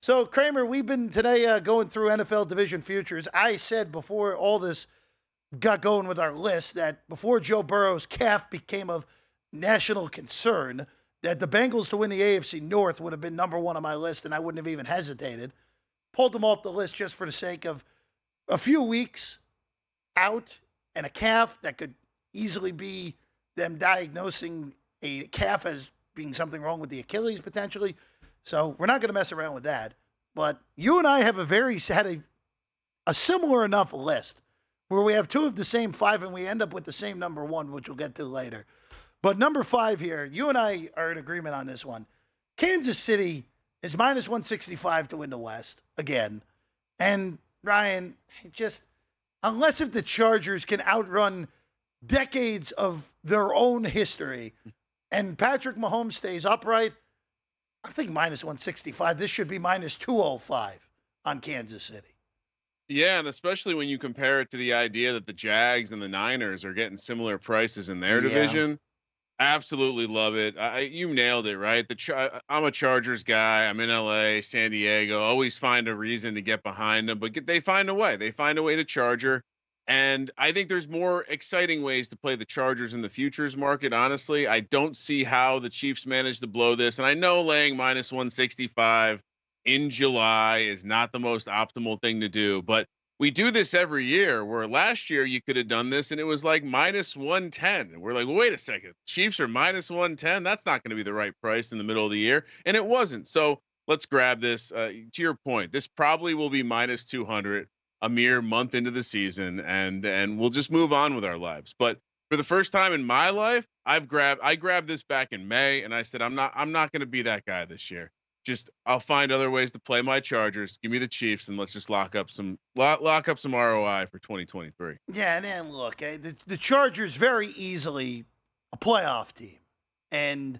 So, Kramer, we've been today going through NFL division futures. I said before all this got going with our list that before Joe Burrow's calf became of national concern, that the Bengals to win the AFC North would have been number one on my list, and I wouldn't have even hesitated. Pulled them off the list just for the sake of a few weeks out and a calf that could easily be them diagnosing a calf as being something wrong with the Achilles potentially. So we're not going to mess around with that. But you and I have had a similar enough list where we have two of the same five and we end up with the same number one, which we'll get to later. But number five here, you and I are in agreement on this one. Kansas City is minus 165 to win the West again. And Ryan, just unless if the Chargers can outrun decades of their own history and Patrick Mahomes stays upright, I think minus 165. This should be minus 205 on Kansas City. Yeah, and especially when you compare it to the idea that the Jags and the Niners are getting similar prices in their division. Absolutely love it. You nailed it, right? I'm a Chargers guy. I'm in LA, San Diego. Always find a reason to get behind them, but they find a way. They find a way to Charger. And I think there's more exciting ways to play the Chargers in the futures market. Honestly, I don't see how the Chiefs managed to blow this. And I know laying minus 165 in July is not the most optimal thing to do, but we do this every year, where last year you could have done this and it was like minus 110. And we're like, well, wait a second, Chiefs are minus 110. That's not going to be the right price in the middle of the year. And it wasn't. So let's grab this. To your point, this probably will be minus 200 a mere month into the season, and we'll just move on with our lives. But for the first time in my life, I grabbed this back in May, and I said, I'm not going to be that guy this year. I'll find other ways to play my Chargers. Give me the Chiefs, and let's just lock up some ROI for 2023. Yeah, and then look, the Chargers very easily a playoff team, and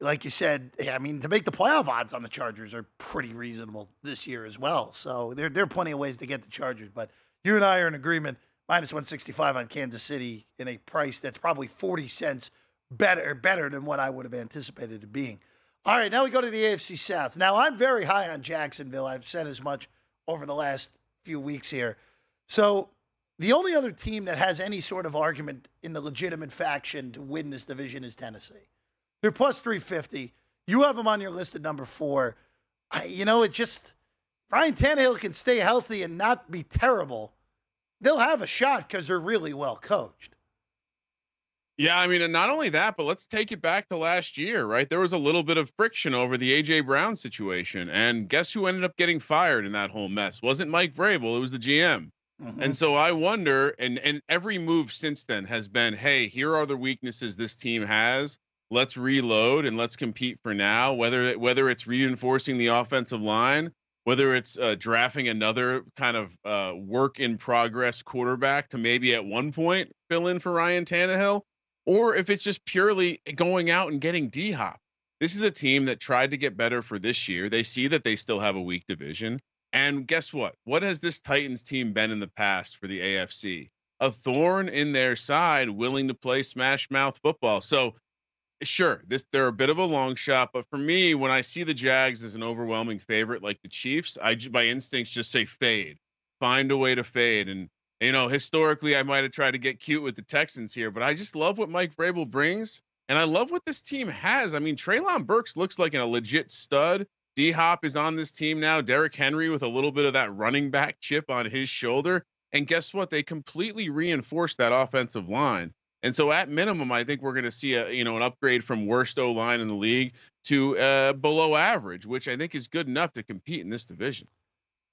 like you said, I mean, to make the playoff odds on the Chargers are pretty reasonable this year as well. So there are plenty of ways to get the Chargers. But you and I are in agreement, minus 165 on Kansas City in a price that's probably 40 cents better than what I would have anticipated it being. All right, now we go to the AFC South. Now, I'm very high on Jacksonville. I've said as much over the last few weeks here. So the only other team that has any sort of argument in the legitimate faction to win this division is Tennessee. They're plus 350. You have them on your list at number 4. Ryan Tannehill can stay healthy and not be terrible. They'll have a shot because they're really well coached. Yeah, I mean, and not only that, but let's take it back to last year, right? There was a little bit of friction over the A.J. Brown situation. And guess who ended up getting fired in that whole mess? It wasn't Mike Vrabel. It was the GM. Mm-hmm. And so I wonder, and every move since then has been, hey, here are the weaknesses this team has. Let's reload and let's compete for now, whether it's reinforcing the offensive line, whether it's drafting another kind of work in progress quarterback to maybe at one point fill in for Ryan Tannehill, or if it's just purely going out and getting D-Hop. This is a team that tried to get better for this year. They see that they still have a weak division. And guess what? What has this Titans team been in the past for the AFC? A thorn in their side, willing to play smash mouth football. So sure, they're a bit of a long shot, but for me, when I see the Jags as an overwhelming favorite like the Chiefs, my instincts just say fade. Find a way to fade. And, historically, I might have tried to get cute with the Texans here, but I just love what Mike Vrabel brings, and I love what this team has. I mean, Treylon Burks looks like a legit stud. D-Hop is on this team now. Derrick Henry with a little bit of that running back chip on his shoulder. And guess what? They completely reinforced that offensive line. And so at minimum, I think we're going to see an upgrade from worst O-line in the league to below average, which I think is good enough to compete in this division.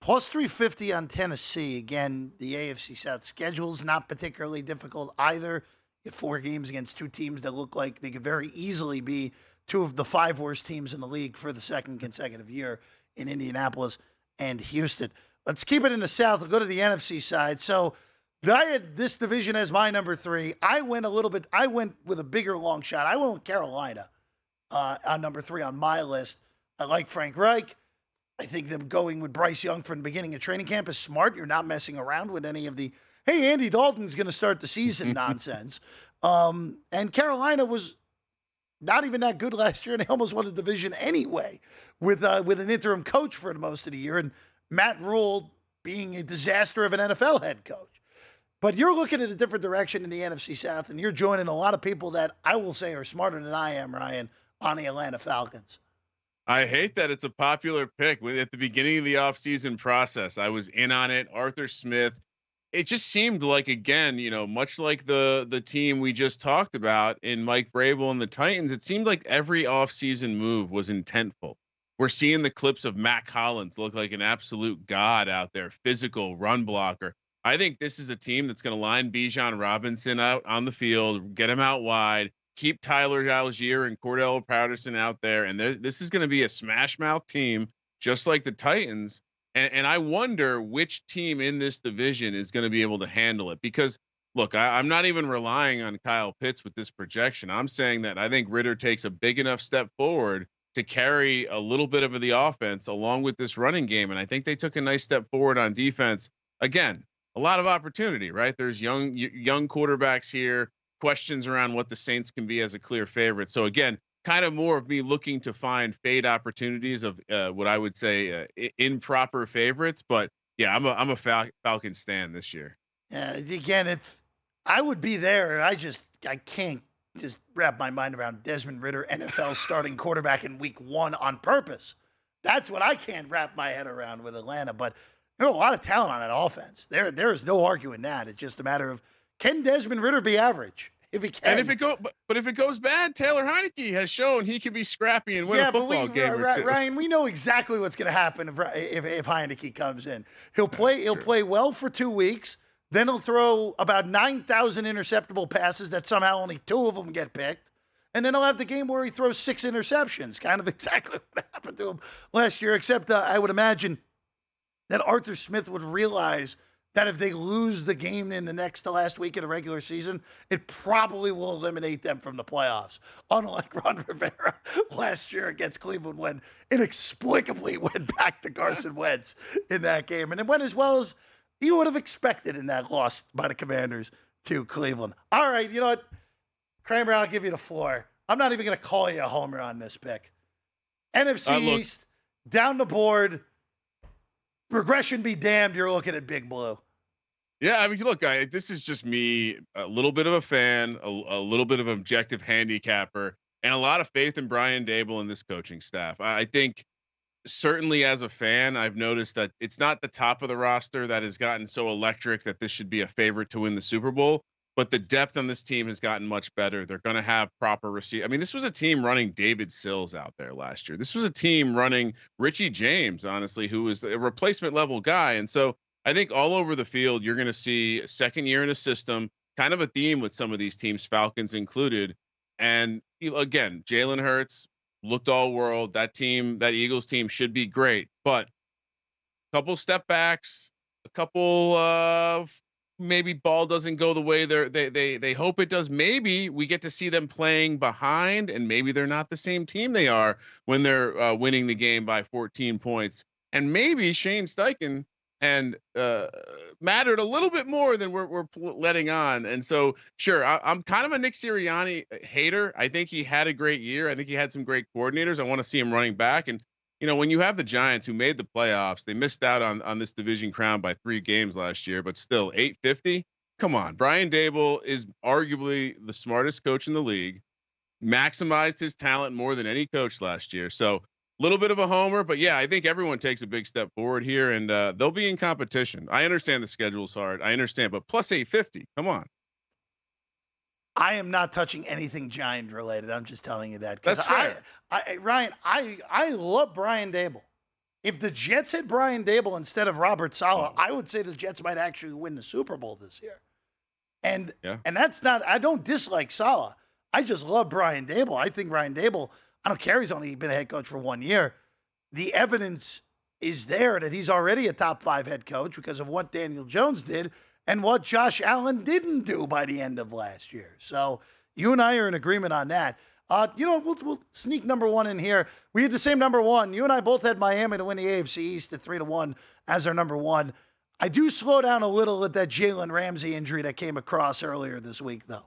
Plus 350 on Tennessee. Again, the AFC South schedule's not particularly difficult either. You get 4 games against 2 teams that look like they could very easily be 2 of the 5 worst teams in the league for the second consecutive year in Indianapolis and Houston. Let's keep it in the South. We'll go to the NFC side. So I had this division as my number 3. I went with a bigger long shot. I went with Carolina on number 3 on my list. I like Frank Reich. I think them going with Bryce Young from the beginning of training camp is smart. You're not messing around with any of the, hey, Andy Dalton's going to start the season nonsense. And Carolina was not even that good last year, and they almost won the division anyway with an interim coach for most of the year, and Matt Rule being a disaster of an NFL head coach. But you're looking at a different direction in the NFC South, and you're joining a lot of people that I will say are smarter than I am, Ryan, on the Atlanta Falcons. I hate that it's a popular pick. At the beginning of the offseason process, I was in on it. Arthur Smith. It just seemed like, again, much like the team we just talked about in Mike Vrabel and the Titans, it seemed like every offseason move was intentful. We're seeing the clips of Matt Collins look like an absolute god out there, physical run blocker. I think this is a team that's going to line Bijan Robinson out on the field, get him out wide, keep Tyler Algier and Cordell Patterson out there. And this is going to be a smash mouth team, just like the Titans. And I wonder which team in this division is going to be able to handle it, because look, I'm not even relying on Kyle Pitts with this projection. I'm saying that I think Ritter takes a big enough step forward to carry a little bit of the offense along with this running game. And I think they took a nice step forward on defense. Again, a lot of opportunity, right? There's young quarterbacks here, questions around what the Saints can be as a clear favorite. So again, kind of more of me looking to find fade opportunities of what I would say improper favorites. But yeah, I'm a Falcon stan this year. Again, if I would be there, I can't just wrap my mind around Desmond Ritter, NFL starting quarterback in week 1 on purpose. That's what I can't wrap my head around with Atlanta. But there's a lot of talent on that offense. There is no arguing that. It's just a matter of, can Desmond Ritter be average? If he can. And if it goes bad, Taylor Heineke has shown he can be scrappy and win a football game or two. Ryan, we know exactly what's going to happen if Heineke comes in. He'll play well for 2 weeks. Then he'll throw about 9,000 interceptable passes that somehow only 2 of them get picked. And then he'll have the game where he throws 6 interceptions, kind of exactly what happened to him last year, except I would imagine that Arthur Smith would realize that if they lose the game in the next to last week of the regular season, it probably will eliminate them from the playoffs. Unlike Ron Rivera last year against Cleveland, when inexplicably went back to Carson Wentz in that game. And it went as well as you would have expected in that loss by the Commanders to Cleveland. All right, you know what? Kramer, I'll give you the floor. I'm not even going to call you a homer on this pick. NFC East, down the board. Regression be damned, you're looking at Big Blue. Yeah, I mean, look, this is just me, a little bit of a fan, a little bit of an objective handicapper, and a lot of faith in Brian Daboll and this coaching staff. I think certainly as a fan, I've noticed that it's not the top of the roster that has gotten so electric that this should be a favorite to win the Super Bowl, but the depth on this team has gotten much better. They're going to have proper receive. I mean, this was a team running David Sills out there last year. This was a team running Richie James, honestly, who was a replacement level guy. And so I think all over the field, you're going to see a second year in a system, kind of a theme with some of these teams, Falcons included. And again, Jalen Hurts looked all world. That Eagles team should be great, but a couple step backs, a couple maybe ball doesn't go the way they hope it does. Maybe we get to see them playing behind, and maybe they're not the same team they are when they're winning the game by 14 points. And maybe Shane Steichen and mattered a little bit more than we're letting on. And so, sure, I'm kind of a Nick Sirianni hater. I think he had a great year. I think he had some great coordinators. I want to see him running back. And when you have the Giants who made the playoffs, they missed out on this division crown by 3 games last year, but still 850. Come on. Brian Daboll is arguably the smartest coach in the league, maximized his talent more than any coach last year. So a little bit of a homer, but yeah, I think everyone takes a big step forward here, and they'll be in competition. I understand the schedule's hard. I understand, but plus 850. Come on. I am not touching anything Giant related. I'm just telling you that. That's right. Ryan, I love Brian Daboll. If the Jets had Brian Daboll instead of Robert Saleh, I would say the Jets might actually win the Super Bowl this year. And that's not, I don't dislike Saleh. I just love Brian Daboll. I think Brian Daboll, I don't care, he's only been a head coach for 1 year. The evidence is there that he's already a top 5 head coach because of what Daniel Jones did and what Josh Allen didn't do by the end of last year. So you and I are in agreement on that. We'll sneak number 1 in here. We had the same number 1. You and I both had Miami to win the AFC East at 3-1 as our number 1. I do slow down a little at that Jalen Ramsey injury that came across earlier this week, though.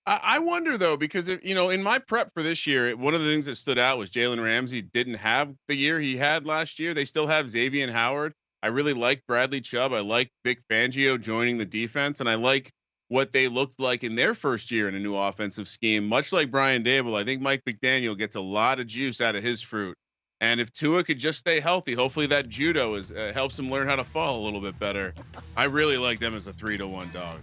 I wonder though, because if, in my prep for this year, one of the things that stood out was Jalen Ramsey didn't have the year he had last year. They still have Xavier Howard. I really like Bradley Chubb. I like Vic Fangio joining the defense, and I like what they looked like in their first year in a new offensive scheme. Much like Brian Dable, I think Mike McDaniel gets a lot of juice out of his fruit. And if Tua could just stay healthy, hopefully that judo helps him learn how to fall a little bit better. I really like them as a 3-1 dog.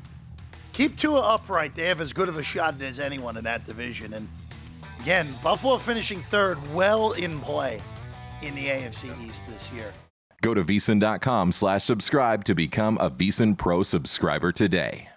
Keep Tua upright. They have as good of a shot as anyone in that division. And again, Buffalo finishing third, well in play in the AFC East this year. Go to VSiN.com/subscribe to become a VSiN Pro subscriber today.